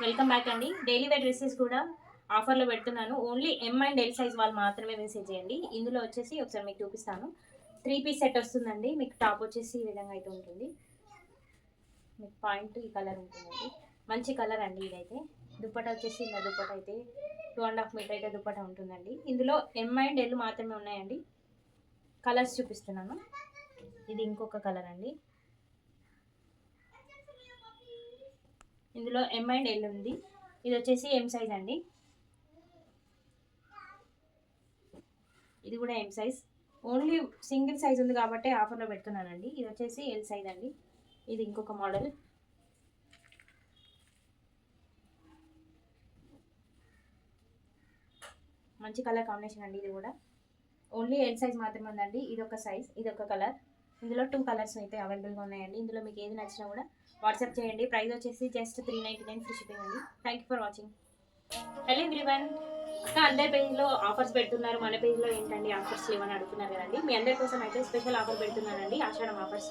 Welcome back అండి. Daily wear dresses కూడా ఆఫర్లో పెడుతున్నాను. Only M and L size వాళ్ళు మాత్రమే మెసేజ్ చేయండి. ఇందులో వచ్చేసి ఒకసారి మీకు చూపిస్తాను. 3 పీస్ సెట్ వస్తుందండి. మీకు టాప్ వచ్చేసి ఈ విధంగా అయితే ఉంటుంది. మీకు పాయింట్ ఈ కలర్ ఉంటుందండి. మంచి కలర్ అండి ఇదైతే. దుప్పట వచ్చేసి ఇలా దుప్పట అయితే 2.5 మీటర్ అయితే దుప్పట ఉంటుందండి. ఇందులో ఎం అండ్ ఎల్ మాత్రమే ఉన్నాయండి. కలర్స్ చూపిస్తున్నాను. ఇది ఇంకొక కలర్ అండి. ఇందులో ఎం అండ్ ఎల్ ఉంది. ఇది వచ్చేసి ఎం సైజ్ అండి. ఇది కూడా M size. Only single size ఉంది కాబట్టి ఆఫర్లో పెడుతున్నానండి. ఇది వచ్చేసి ఎల్ సైజ్ అండి. ఇది ఇంకొక మోడల్. మంచి కలర్ కాంబినేషన్ అండి. ఇది కూడా ఓన్లీ ఎల్ సైజ్ మాత్రమే ఉందండి. ఇది ఒక సైజ్, ఇది ఒక కలర్. ఇందులో 2 కలర్స్ అయితే అవైలబుల్గా ఉన్నాయండి. ఇందులో మీకు ఏది నచ్చినా కూడా వాట్సాప్ చేయండి. ప్రైస్ వచ్చేసి జస్ట్ 399 ఫ్రీ షిప్పింగ్ అండి. Thank you for watching. Hello everyone. అందరి పేజ్లో ఆఫర్స్ పెడుతున్నారు, మన పేజ్లో ఏంటండి ఆఫర్స్ లేవని అడుగుతున్నారు కదండి. మీ అందరి కోసం అయితే స్పెషల్ ఆఫర్ పెడుతున్నానండి, ఆషాఢం ఆఫర్స్.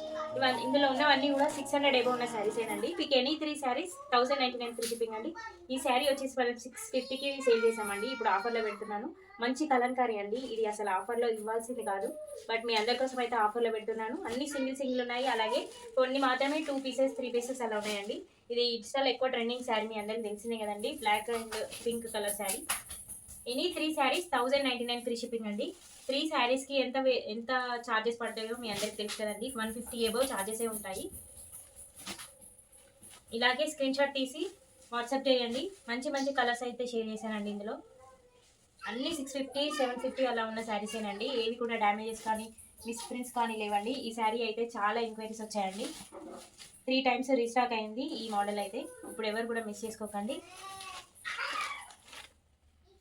ఇందులో ఉన్నవన్నీ కూడా 600 ఎబో ఉన్న శారీసేనండి. మీకు ఎనీ 3 శారీస్ 1099 ఫ్రీ షిప్పింగ్ అండి. ఈ శారీ వచ్చేసి మనం 650కి సేల్ చేసామండి. ఇప్పుడు ఆఫర్లో పెడుతున్నాను. మంచి కలంకారీ అండి. ఇది అసలు ఆఫర్లో ఇవ్వాల్సింది కాదు, బట్ మీ అందరి కోసం అయితే ఆఫర్లో పెడుతున్నాను. అన్ని సింగిల్ ఉన్నాయి. అలాగే కొన్ని మాత్రమే 2 పీసెస్ 3 పీసెస్ అలా ఉన్నాయండి. ఇది ఇన్స్టాలో ఎక్కువ ట్రెండింగ్ శారీ, మీ అందరికి తెలిసిందే కదండి. Black and pink colour sari. Any 3 saris 1099 free shipping అండి. 3 శారీస్కి ఎంత ఛార్జెస్ పడతాయో మీ అందరికి తెలుసు కదండి. 150 ఎబో ఛార్జెసే ఉంటాయి. ఇలాగే స్క్రీన్ షాట్ తీసి వాట్సాప్ చేయండి. మంచి కలర్స్ అయితే షేర్ చేశానండి. ఇందులో అన్ని 650 750 అలా ఉన్న శారీసేనండి. ఏవి కూడా డ్యామేజెస్ కానీ మిస్ ప్రింట్స్ కానీ లేవండి. ఈ శారీ అయితే చాలా ఎంక్వైరీస్ వచ్చాయండి. 3 టైమ్స్ రీస్టాక్ అయింది ఈ మోడల్ అయితే. ఇప్పుడు ఎవరు కూడా మిస్ చేసుకోకండి.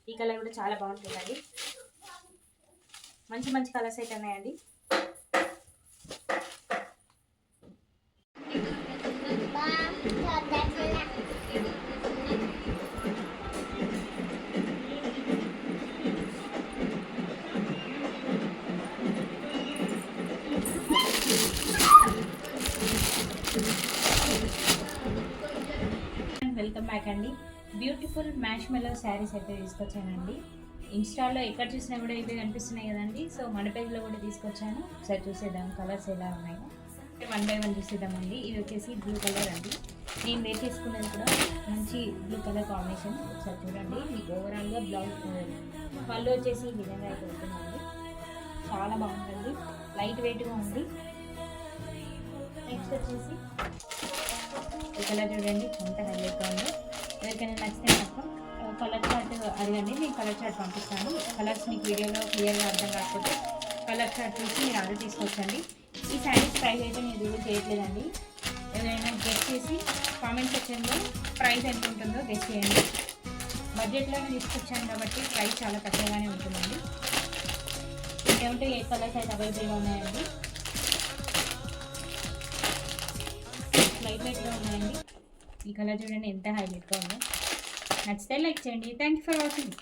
ఈ కలర్ కూడా చాలా బాగుంటుందండి. మంచి కలర్స్ అయితే ఉన్నాయండి. వెల్కమ్ బ్యాక్ అండి. బ్యూటిఫుల్ మ్యాష్ మెలో శారీస్ అయితే తీసుకొచ్చానండి. ఇన్స్టాలో ఎక్కడ చూసినా కూడా ఇవే కనిపిస్తున్నాయి కదండి. సో మన పేజ్లో కూడా తీసుకొచ్చాను. ఒకసారి చూసేద్దాం కలర్స్ ఎలా ఉన్నాయో. 1 బై 1 చూసేద్దామండి. ఇది వచ్చేసి బ్లూ కలర్ అండి. నేను వేర్ చేసుకునేది కూడా మంచి బ్లూ కలర్ కాంబినేషన్. ఒకసారి చూడండి. మీకు ఓవరాల్గా బ్లౌజ్ పళ్ళు వచ్చేసి ఈ విధంగా అయితే ఉంటుందండి. చాలా బాగుంటుంది, లైట్ వెయిట్గా ఉంది. నెక్స్ట్ వచ్చేసి ఈ కలర్ చూడండి ఎంత హైలైట్గా ఉందో. ఎవరికైనా నచ్చితే మాత్రం కలర్ చార్ట్ అడగండి, నేను కలర్ చార్ట్ పంపిస్తాను. కలర్స్ మీకు వీడియోలో క్లియర్గా అర్థం కాకపోతే కలర్ చార్ట్ చూసి మీరు ఆర్డర్ తీసుకోవచ్చండి. ఈ శారీస్ ప్రైస్ అయితే నేను రివ్యూ చేయట్లేదండి. ఎవరైనా గెస్ట్ చేసి కామెంట్ సెక్షన్లో ప్రైస్ ఎంత ఉంటుందో గెస్ట్ చేయండి. బడ్జెట్లోనే తీసుకొచ్చాను కాబట్టి ప్రైస్ చాలా తక్కువగానే ఉంటుందండి. 7 to 8 కలర్స్ అయితే అవైలబుల్గా ఉన్నాయండి. లైట్ వెయిట్గా ఉన్నాయండి. ఈ కలర్ చూడండి ఎంత హైలైట్గా ఉందో. నచ్చితే లైక్ చేయండి. Thank you for watching.